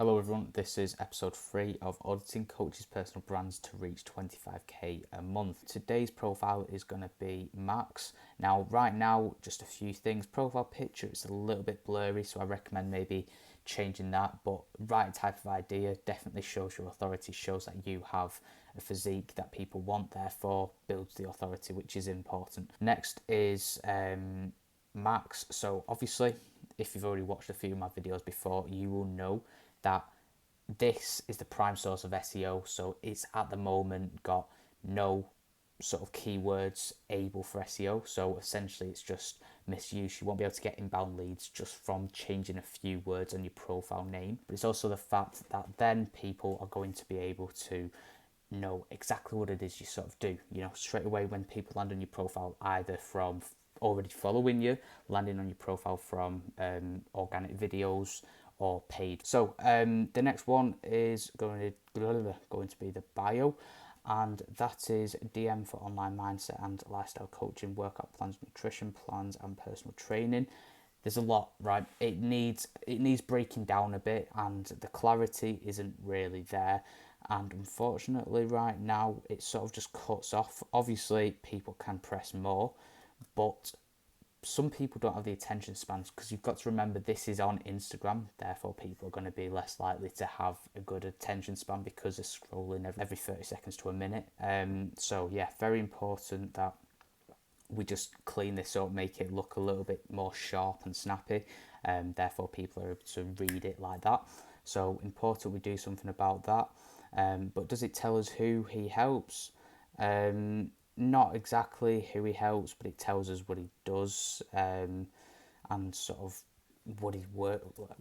Hello everyone, this is episode 3 of Auditing Coaches Personal Brands to reach 25k a month. Today's profile is going to be Max. Now right now, just a few things. Profile picture is a little bit blurry, so I recommend maybe changing that, but right type of idea, definitely shows your authority, shows that you have a physique that people want, therefore builds the authority, which is important. Next is Max. So obviously, if you've already watched a few of my videos before, you will know that this is the prime source of SEO. So it's at the moment got no sort of keywords able for SEO. So essentially it's just misuse. You won't be able to get inbound leads just from changing a few words on your profile name. But it's also the fact that then people are going to be able to know exactly what it is you sort of do. You know, straight away when people land on your profile, either from already following you, landing on your profile from organic videos or paid. So the next one is going to be the bio, and that is DM for online mindset and lifestyle coaching, workout plans, nutrition plans, and personal training. There's a lot, right? It needs breaking down a bit, and the clarity isn't really there. And unfortunately, right now, it sort of just cuts off. Obviously, people can press more, but some people don't have the attention spans, because you've got to remember this is on Instagram, therefore people are going to be less likely to have a good attention span because they're scrolling every 30 seconds to a minute. So yeah, very important that we just clean this up, make it look a little bit more sharp and snappy, therefore people are able to read it like that. So important we do something about that. But does it tell us who he helps? Not exactly who he helps, but it tells us what he does, and sort of what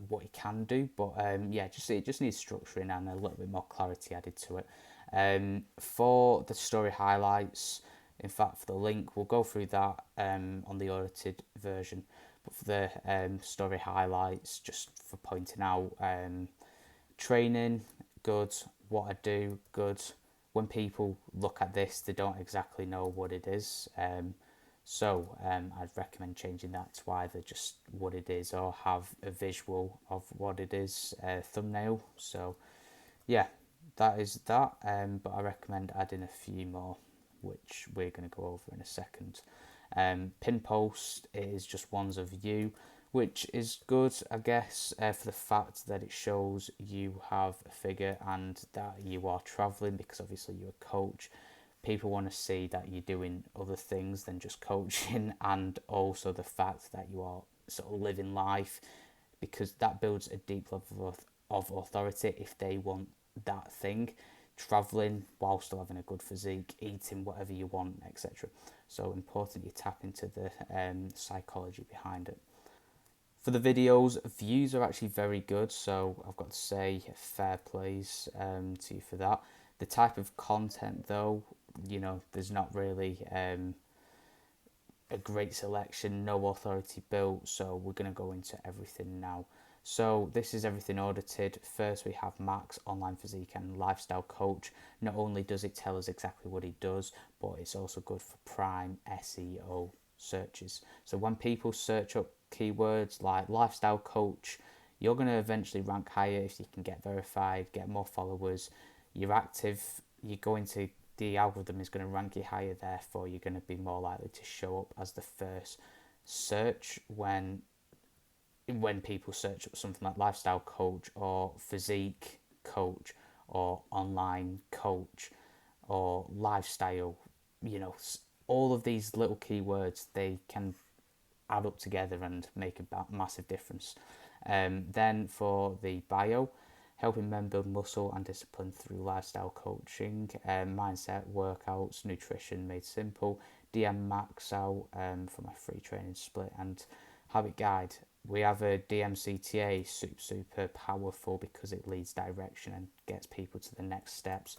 what he can do. But yeah, it just needs structuring and a little bit more clarity added to it. For the story highlights, in fact, for the link, we'll go through that on the audited version. But for the story highlights, just for pointing out, training, good. What I do, good. When people look at this, they don't exactly know what it is. So I'd recommend changing that to either just what it is or have a visual of what it is, thumbnail. So yeah, that is that. But I recommend adding a few more, which we're going to go over in a second. Pin post is just ones of you, which is good, I guess, for the fact that it shows you have a figure and that you are traveling, because obviously you're a coach. People want to see that you're doing other things than just coaching, and also the fact that you are sort of living life, because that builds a deep level of authority if they want that thing. Traveling while still having a good physique, eating whatever you want, etc. So important you tap into the psychology behind it. For the videos, views are actually very good, so I've got to say fair plays to you for that. The type of content though, you know, there's not really a great selection, no authority built, so we're going to go into everything now. So this is everything audited. First we have Max, online physique and lifestyle coach. Not only does it tell us exactly what he does, but it's also good for prime SEO searches. So when people search up keywords like lifestyle coach, you're going to eventually rank higher if you can get verified, get more followers, you're active, you're going to, the algorithm is going to rank you higher, therefore you're going to be more likely to show up as the first search when people search up something like lifestyle coach or physique coach or online coach or lifestyle. You know, all of these little keywords, they can add up together and make a massive difference. Then for the bio, helping men build muscle and discipline through lifestyle coaching, mindset, workouts, nutrition made simple, DM Max out for my free training split, and habit guide. We have a DMCTA, super powerful because it leads direction and gets people to the next steps.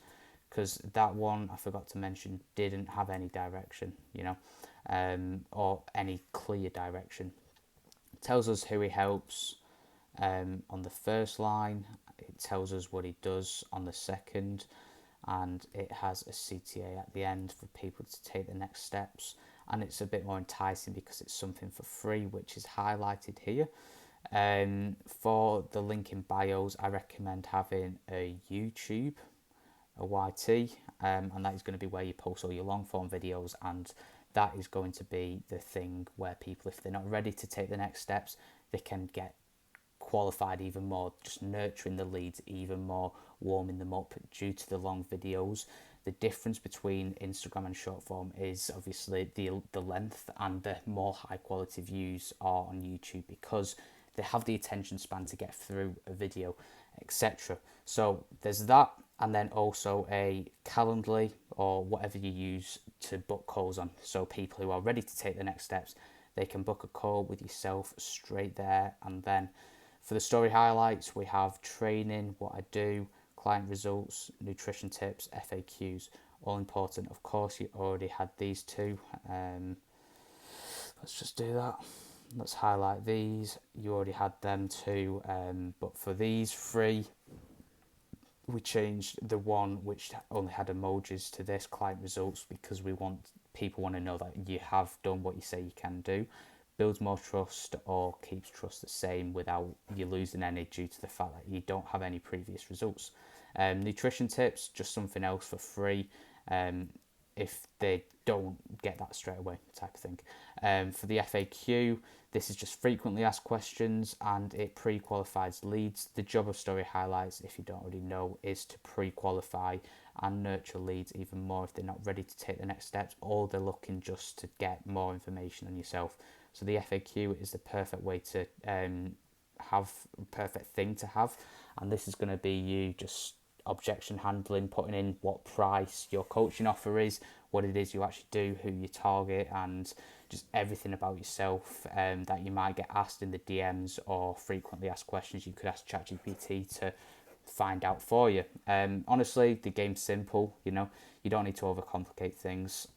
Because that one, I forgot to mention, didn't have any direction, you know, or any clear direction. It tells us who he helps on the first line. It tells us what he does on the second, and it has a CTA at the end for people to take the next steps. And it's a bit more enticing because it's something for free, which is highlighted here. For the link in bios, I recommend having a YouTube, a YT, and that is going to be where you post all your long form videos, and that is going to be the thing where people, if they're not ready to take the next steps, they can get qualified even more, just nurturing the leads even more, warming them up due to the long videos. The difference between Instagram and short form is obviously the length, and the more high quality views are on YouTube because they have the attention span to get through a video, etc. So there's that, and then also a Calendly or whatever you use to book calls on. So people who are ready to take the next steps, they can book a call with yourself straight there. And then for the story highlights, we have training, what I do, client results, nutrition tips, FAQs, all important. Of course, you already had these two. Let's just do that. Let's highlight these. You already had them too. But for these three, we changed the one which only had emojis to this, client results, because people want to know that you have done what you say you can do. Builds more trust or keeps trust the same without you losing any due to the fact that you don't have any previous results. Nutrition tips, just something else for free. If they don't get that straight away, type of thing. For the FAQ, this is just frequently asked questions, and it pre-qualifies leads. The job of story highlights, if you don't already know, is to pre-qualify and nurture leads even more if they're not ready to take the next steps, or they're looking just to get more information on yourself. So the FAQ is the perfect way to have, perfect thing to have, and this is going to be you just objection handling, putting in what price your coaching offer is, what it is you actually do, who you target, and just everything about yourself that you might get asked in the DMs or frequently asked questions you could ask ChatGPT to find out for you. Honestly, the game's simple, you don't need to overcomplicate things.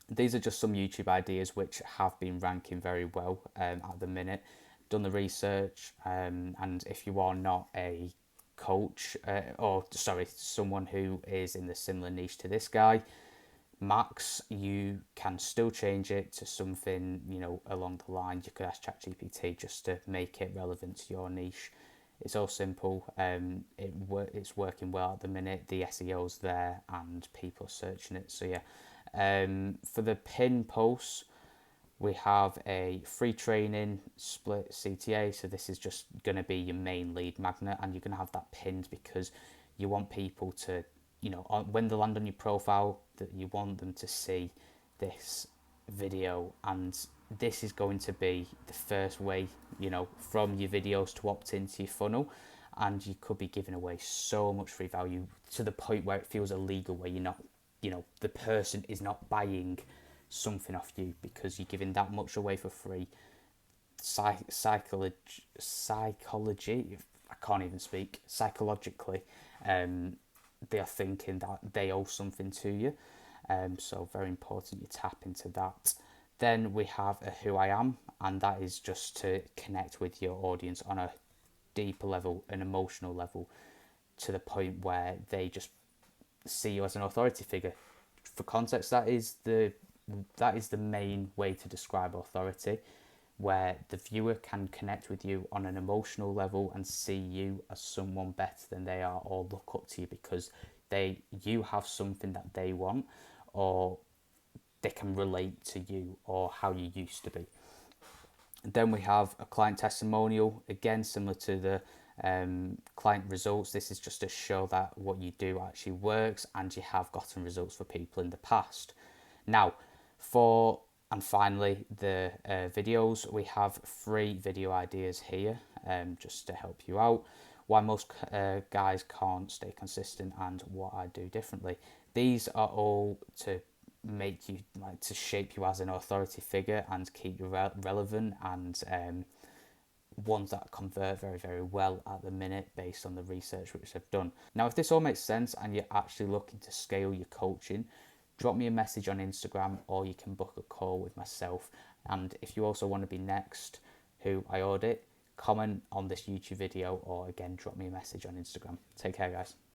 These are just some YouTube ideas which have been ranking very well at the minute. Done the research, and if you are not a coach, someone who is in the similar niche to this guy, Max, you can still change it to something, along the line. You could ask ChatGPT just to make it relevant to your niche. It's all simple. It's working well at the minute. The SEO's there and people are searching it. So yeah. For the pin posts, we have a free training split CTA. So this is just going to be your main lead magnet, and you're going to have that pinned because you want people to, when they land on your profile, that you want them to see this video, and this is going to be the first way, from your videos to opt into your funnel. And you could be giving away so much free value to the point where it feels illegal, where you're not, the person is not buying something off you because you're giving that much away for free. Psychology, I can't even speak. Psychologically, they are thinking that they owe something to you. So very important you tap into that. Then we have a who I am, and that is just to connect with your audience on a deeper level, an emotional level, to the point where they just see you as an authority figure. For context, that is the main way to describe authority, where the viewer can connect with you on an emotional level and see you as someone better than they are, or look up to you because you have something that they want, or they can relate to you or how you used to be. Then we have a client testimonial, again similar to the client results. This is just to show that what you do actually works and you have gotten results for people in the past. Now, finally, the videos. We have 3 video ideas here, just to help you out. Why most guys can't stay consistent and what I do differently. These are all to make you, to shape you as an authority figure and keep you relevant, and ones that convert very, very well at the minute based on the research which I've done. Now, if this all makes sense and you're actually looking to scale your coaching, drop me a message on Instagram, or you can book a call with myself. And if you also want to be next who I audit, comment on this YouTube video, or again, drop me a message on Instagram. Take care, guys.